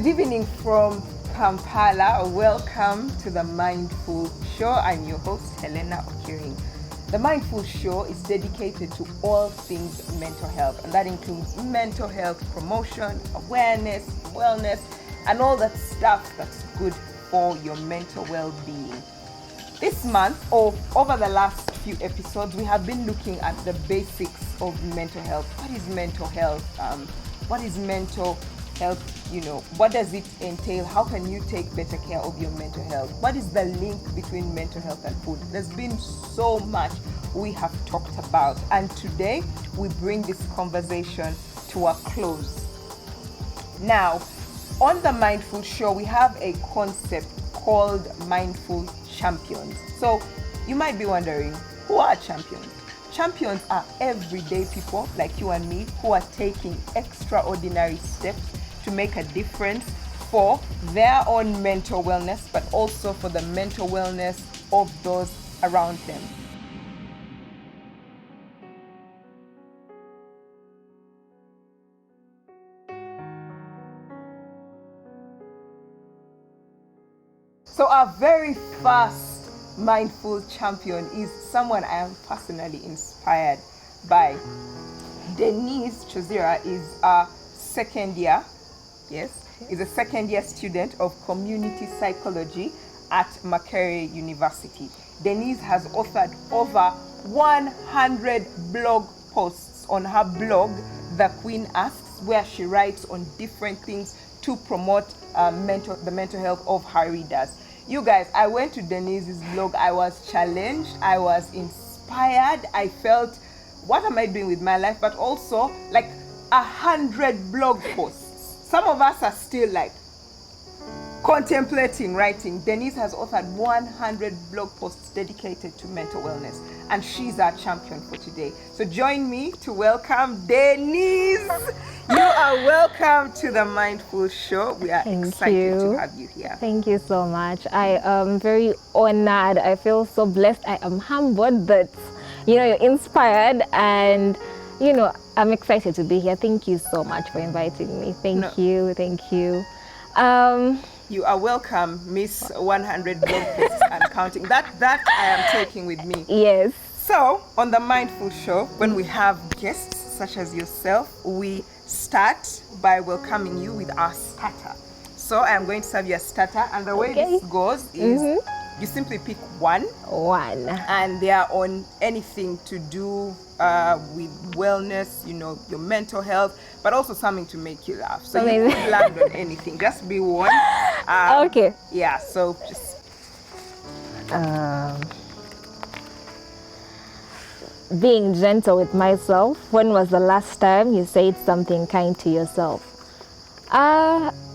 Good evening from Kampala. Welcome to the Mindful Show. I'm your host, Helena Okiring. The Mindful Show is dedicated to all things mental health, and that includes mental health promotion, awareness, wellness, and all that stuff that's good for your mental well-being. This month, or over the last few episodes, we have been looking at the basics of mental health. What is mental health? What is mental health? What does it entail? How can you take better care of your mental health? What is the link between mental health and food? There's been so much we have talked about, and today we bring this conversation to a close. Now, on the Mindful Show, we have a concept called Mindful Champions. So you might be wondering, who are champions? Champions are everyday people like you and me who are taking extraordinary steps to make a difference for their own mental wellness, but also for the mental wellness of those around them. So our very first mindful champion is someone I am personally inspired by. Denise Kyozira is a second year student of community psychology at Makerere University. Denise has authored over 100 blog posts on her blog, The Queen Asks, where she writes on different things to promote the mental health of her readers. You guys, I went to Denise's blog. I was challenged. I was inspired. I felt, what am I doing with my life? But also, 100 blog posts. Some of us are still contemplating writing. Denise has authored 100 blog posts dedicated to mental wellness, and she's our champion for today. So join me to welcome Denise. You are welcome to the Mindful Show. We are excited to have you here. Thank you so much. I am very honored. I feel so blessed. I am humbled that, you're inspired, and, I'm excited to be here. Thank you so much for inviting me. Thank you. You are welcome, Miss 100 blog posts and counting. That I am taking with me. Yes. So, on the Mindful Show, when we have guests such as yourself, we start by welcoming you with our starter. So, I am going to serve you a starter, and the way this goes is you simply pick one. And they are on anything to do with wellness, your mental health, but also something to make you laugh. So you can land on anything. Just be one. Okay. Yeah, so just... being gentle with myself. When was the last time you said something kind to yourself?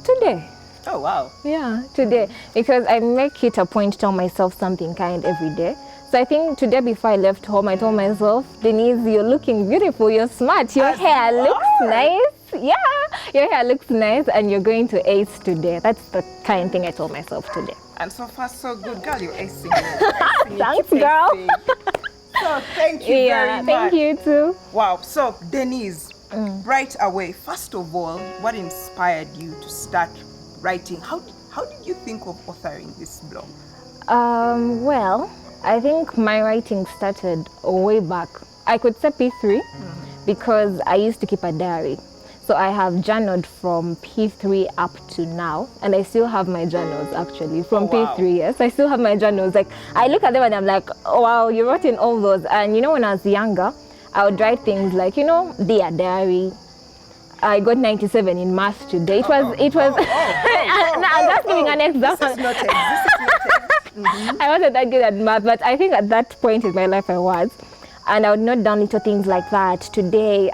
Today. Oh, wow. Yeah, today. Because I make it a point to tell myself something kind every day. So I think today before I left home, I told myself, Denise, you're looking beautiful, you're smart, your hair looks nice. Yeah, your hair looks nice, and you're going to ace today. That's the kind thing I told myself today. And so far, so good. Girl, you're acing. Thanks, girl. So thank you very much. Thank you too. Wow. So Denise, right away, first of all, what inspired you to start writing? How did you think of authoring this blog? Well, I think my writing started way back. I could say P3 because I used to keep a diary. So I have journaled from P3 up to now, and I still have my journals actually from P3. Yes, I still have my journals. I look at them and I'm like, oh, wow, you wrote in all those. And when I was younger, I would write things like, dear diary, I got 97 in math today. It was. I'm just giving an example. This is noted. I wasn't that good at math, but I think at that point in my life I was. And I would note down little things like that. Today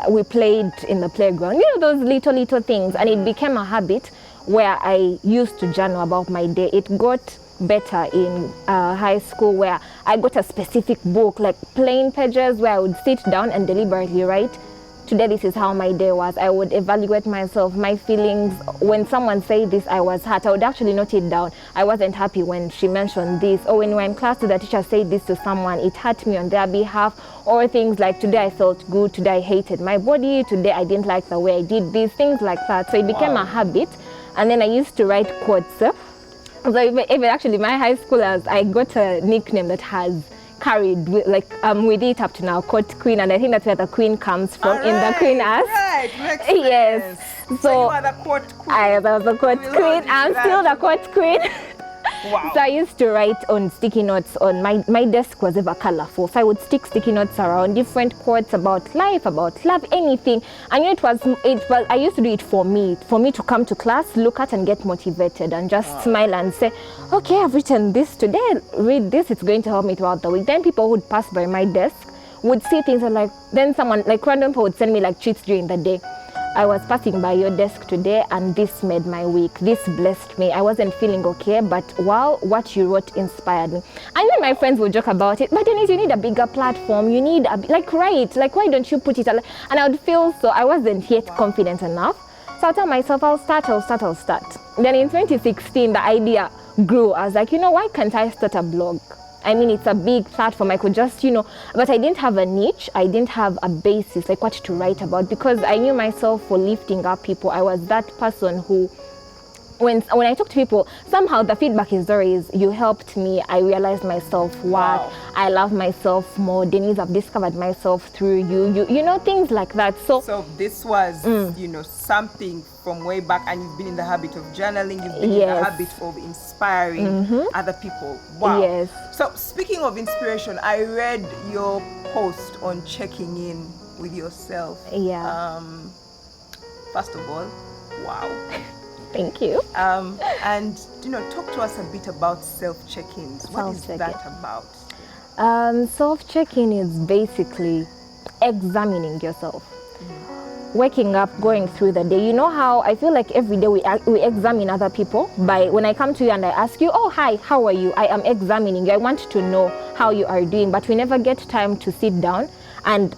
we played in the playground, those little things. And it became a habit where I used to journal about my day. It got better in high school, where I got a specific book, like plain pages, where I would sit down and deliberately write, today this is how my day was. I would evaluate myself, my feelings. When someone said this, I was hurt, I would actually note it down. I wasn't happy when she mentioned this, or when we were in class, the teacher said this to someone, it hurt me on their behalf. Or things like, today I felt good, today I hated my body, today I didn't like the way I did these, things like that. So it became a habit. And then I used to write quotes. So even actually my high schoolers, I got a nickname that has carried with it up to now, quote queen, and I think that's where the queen comes from. In the queen ask. Right, makes yes. sense. So you are the quote queen. I was the quote queen. I'm still the quote queen. Wow. So I used to write on sticky notes. On my desk was ever colorful, so I would stick sticky notes around, different quotes about life, about love, anything. And it was I used to do it for me to come to class, look at and get motivated, and just smile and say, okay, I've written this today, read this, it's going to help me throughout the week. Then people would pass by my desk, would see things, and then someone random people would send me treats during the day. I was passing by your desk today and this made my week. This blessed me. I wasn't feeling okay, but wow, what you wrote inspired me. And then my friends would joke about it, but Denise, you need a bigger platform. You need write. Why don't you put it? And I would feel so. I wasn't yet confident enough. So I told myself, I'll start. Then in 2016, the idea grew. I was like, why can't I start a blog? I mean, it's a big platform. I could just, but I didn't have a niche. I didn't have a basis, what to write about, because I knew myself for lifting up people. I was that person who, when I talk to people, somehow the feedback is always, you helped me. I realized my self-worth. Wow. I love myself more. Denise, I've discovered myself through you. Things like that. So this was, something from way back, and you've been in the habit of journaling. You've been in the habit of inspiring other people. Wow. Yes. So speaking of inspiration, I read your post on checking in with yourself. Yeah. First of all, wow. Thank you. And talk to us a bit about self-check-ins. What is that about? Self-check-in is basically examining yourself. Waking up, going through the day. You know how I feel like every day we examine other people. When I come to you and I ask you, oh, hi, how are you? I am examining you. I want to know how you are doing, but we never get time to sit down and,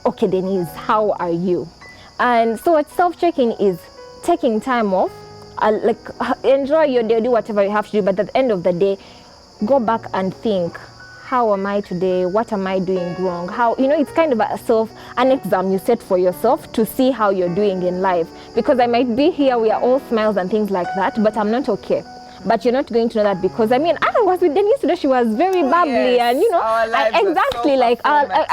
okay, Denise, how are you? And so what self-checking is, taking time off, enjoy your day, do whatever you have to do, but at the end of the day, go back and think, how am I today? What am I doing wrong? It's kind of an exam you set for yourself to see how you're doing in life. Because I might be here, we are all smiles and things like that, but I'm not okay. But you're not going to know that, because I was with Denise today. She was very bubbly, and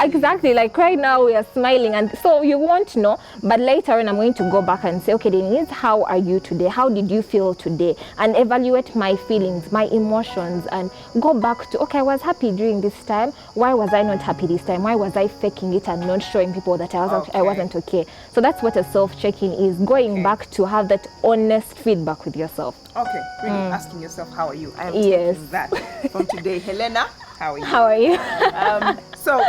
exactly right now we are smiling, and so you won't know. But later on, I'm going to go back and say, okay, Denise, how are you today? How did you feel today? And evaluate my feelings, my emotions, and go back to, okay, I was happy during this time. Why was I not happy this time? Why was I faking it and not showing people that I wasn't okay? So that's what a self-checking is, going back to have that honest feedback with yourself. Okay, really asking yourself, how are you? I am taking that from today. Helena, how are you? How are you? So,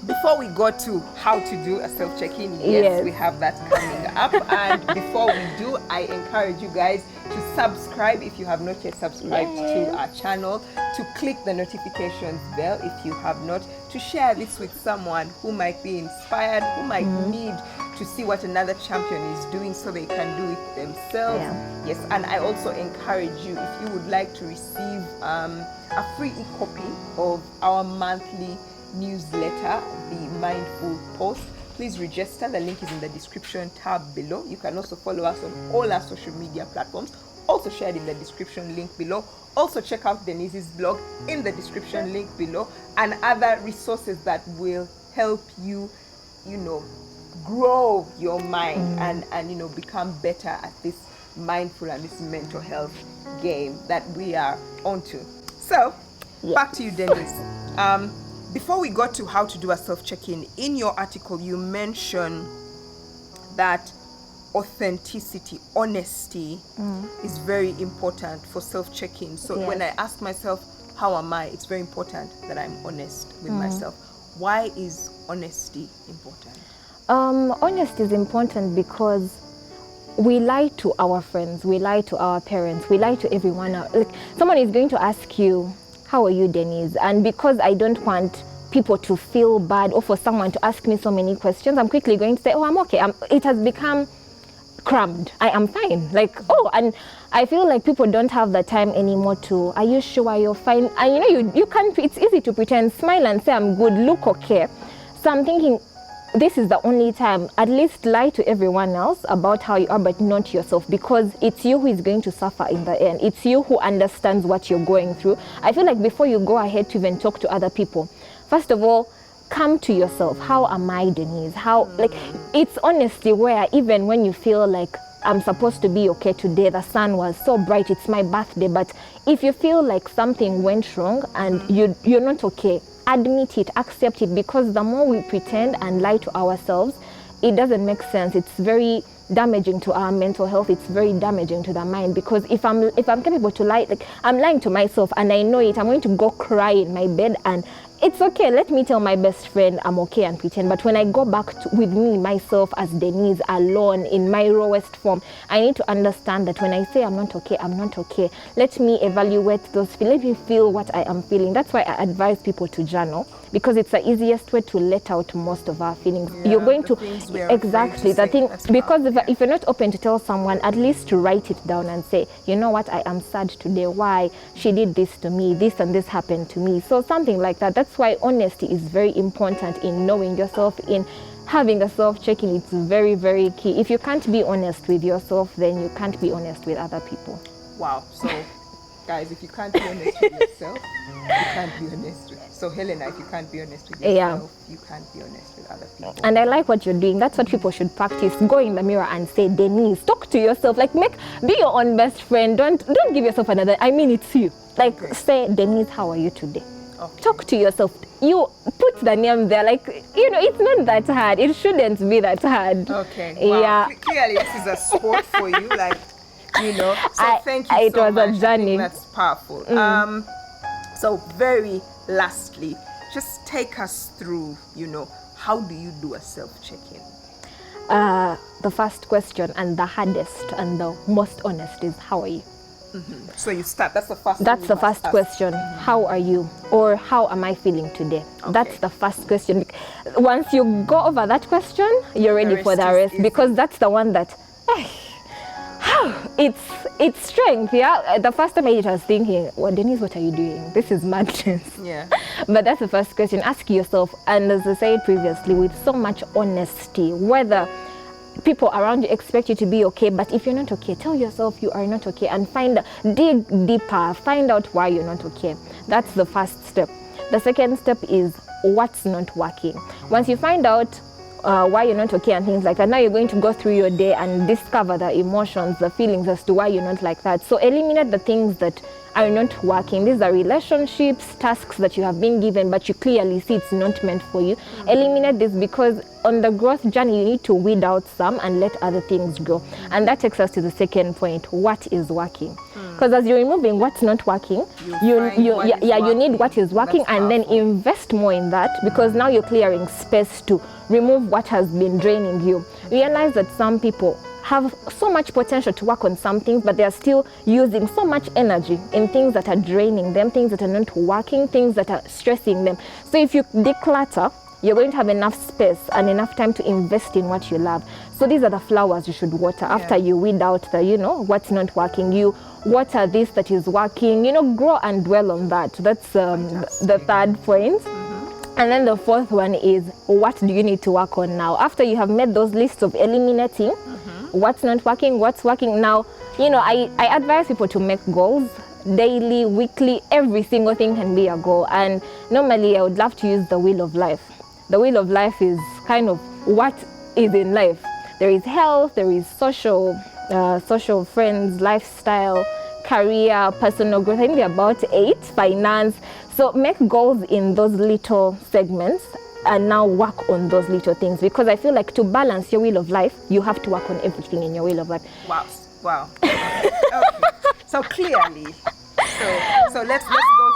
before we go to how to do a self-check-in, yes, we have that coming up. And before we do, I encourage you guys to subscribe if you have not yet subscribed to our channel, to click the notifications bell if you have not, to share this with someone who might be inspired, who might need to see what another champion is doing so they can do it themselves. Yes, and I also encourage you, if you would like to receive a free e-copy of our monthly newsletter, the Mindful Post, please register. The link is in the description tab below. You can also follow us on all our social media platforms, also shared in the description link below. Also check out Denise's blog in the description link below, and other resources that will help you, grow your mind and become better at this mindful and this mental health game that we are onto. So back to you, Denise. Before we go to how to do a self-check-in, in your article you mention that authenticity, honesty is very important for self-check-in. So when I ask myself, how am I? It's very important that I'm honest with myself. Why is honesty important? Honesty is important because we lie to our friends, we lie to our parents, we lie to everyone. Someone is going to ask you, how are you, Denise? And because I don't want people to feel bad or for someone to ask me so many questions, I'm quickly going to say, oh, I'm okay. It has become crammed. I am fine. And I feel like people don't have the time anymore to, are you sure you're fine? And you can't, it's easy to pretend, smile and say I'm good, look okay. So I'm thinking, this is the only time, at least lie to everyone else about how you are, but not yourself, because it's you who is going to suffer in the end. It's you who understands what you're going through. I feel like before you go ahead to even talk to other people, first of all, come to yourself. How am I, Denise? How, like, it's honesty where even when you feel like I'm supposed to be okay today, the sun was so bright, it's my birthday, but if you feel like something went wrong and you're not okay, admit it, accept it, because the more we pretend and lie to ourselves, it doesn't make sense. It's very damaging to our mental health. It's very damaging to the mind, because if I'm capable to lie, like I'm lying to myself and I know it, I'm going to go cry in my bed, and it's okay. Let me tell my best friend I'm okay and pretend. But when I go back with me, myself as Denise, alone in my rawest form, I need to understand that when I say I'm not okay, I'm not okay. Let me evaluate those feelings. Let me feel what I am feeling. That's why I advise people to journal, because it's the easiest way to let out most of our feelings. Yeah, you're going to exactly the thing, because if you're not open to tell someone, at least to write it down and say, you know what, I am sad today. Why? She did this to me. This and this happened to me. So something like that. That's why honesty is very important in knowing yourself, in having a self-checking. It's very, very key. If you can't be honest with yourself, then you can't be honest with other people. Wow. So guys, if you can't be honest with yourself, you can't be honest with. So Helena, if you can't be honest with yourself, you can't be honest with other people. And I like what you're doing. That's what people should practice. Go in the mirror and say, Denise, talk to yourself. Like, be your own best friend. Don't give yourself another. I mean, it's you. Like, say, Denise, how are you today? Okay. Talk to yourself. You put the name there. Like, it's not that hard. It shouldn't be that hard. Okay. Wow. Yeah. Clearly, this is a sport for you. Like, So thank you it so was much. a journey. I think that's powerful. So very lastly, just take us through, how do you do a self-check-in? The first question, and the hardest and the most honest, is how are you? So you start. That's the first. That's the first question. How are you? Or how am I feeling today? Okay. That's the first question. Once you go over that question, you're ready for the rest, because that's the one that it's strength. Yeah, the first time I did, I was thinking, well, Denise, what are you doing? This is madness. Yeah. But that's the first question. Ask yourself, and as I said previously, with so much honesty, whether people around you expect you to be okay, but if you're not okay, tell yourself you are not okay, and dig deeper, find out why you're not okay. That's the first step. The second step is what's not working. Once you find out why you're not okay and things like that, now you're going to go through your day and discover the emotions, the feelings as to why you're not like that. So eliminate the things that are not working. These are relationships, tasks that you have been given, but you clearly see it's not meant for you. Eliminate this, because on the growth journey, you need to weed out some and let other things grow. And that takes us to the second point: what is working? Because as you're removing what's not working, you need what is working. That's and then invest more in that, because now you're clearing space to remove what has been draining you. Realize that some people have so much potential to work on some things, but they are still using so much energy in things that are draining them, things that are not working, things that are stressing them. So if you declutter, you're going to have enough space and enough time to invest in what you love. So these are the flowers you should water. After you weed out the, what's not working, you water this that is working, grow and dwell on that. That's the third point. And then the fourth one is, what do you need to work on now? After you have made those lists of eliminating what's not working, what's working now, I advise people to make goals daily, weekly. Every single thing can be a goal. And normally I would love to use the wheel of life. The wheel of life is kind of what is in life. There is health, there is social friends, lifestyle, career, personal growth. I think there are about 8, finance. So make goals in those little segments and now work on those little things, because I feel like to balance your wheel of life, you have to work on everything in your wheel of life. Wow. Okay. So clearly, so let's go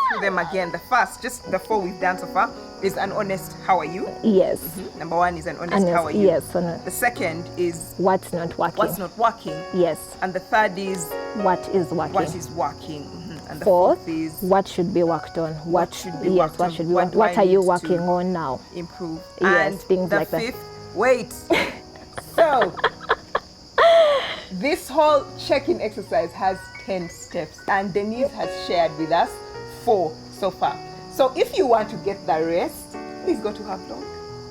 through them again. The first, just the 4 we've done so far, is an honest how are you? Yes. Number 1 is an honest how are you? Yes. The second is what's not working. What's not working? Yes. And the third is what is working. What is working? And the fourth is what should be worked on. What should be worked on. What are you working on now? Improve. Yes, and things like that. The fifth, wait. So this whole check-in exercise has 10 steps, and Denise has shared with us 4 so far. So if you want to get the rest, please go to her blog.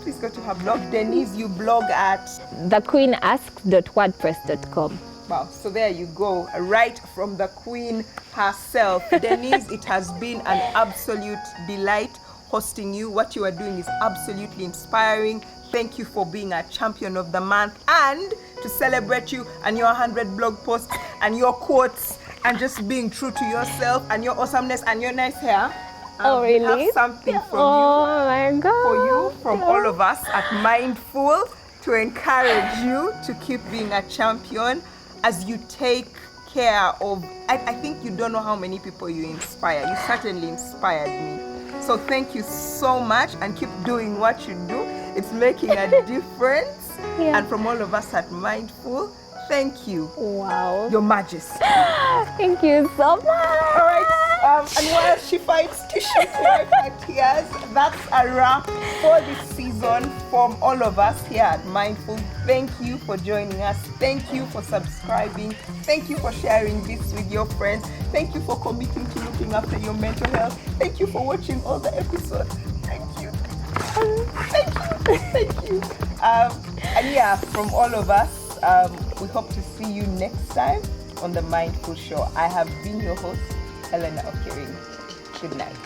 please go to her blog. Denise, you blog at thequeenasks.wordpress.com. Wow, so there you go, right from the Queen herself. Denise, it has been an absolute delight hosting you. What you are doing is absolutely inspiring. Thank you for being a champion of the month, and to celebrate you and your 100 blog posts and your quotes and just being true to yourself and your awesomeness and your nice hair. Oh, really? We have something from my God. for you from all of us at Mindful to encourage you to keep being a champion as you take care of, I think you don't know how many people you inspire. You certainly inspired me. So thank you so much, and keep doing what you do. It's making a difference. Yeah. And from all of us at Mindful, thank you. Wow. Your Majesty. Thank you so much. All right. And while she fights tissue to wipe her tears, that's a wrap for this season from all of us here at Mindful. Thank you for joining us. Thank you for subscribing. Thank you for sharing this with your friends. Thank you for committing to looking after your mental health. Thank you for watching all the episodes. Thank you. Thank you. Thank you. And yeah, from all of us, we hope to see you next time on the Mindful Show. I have been your host, Helena Okiring. Good night.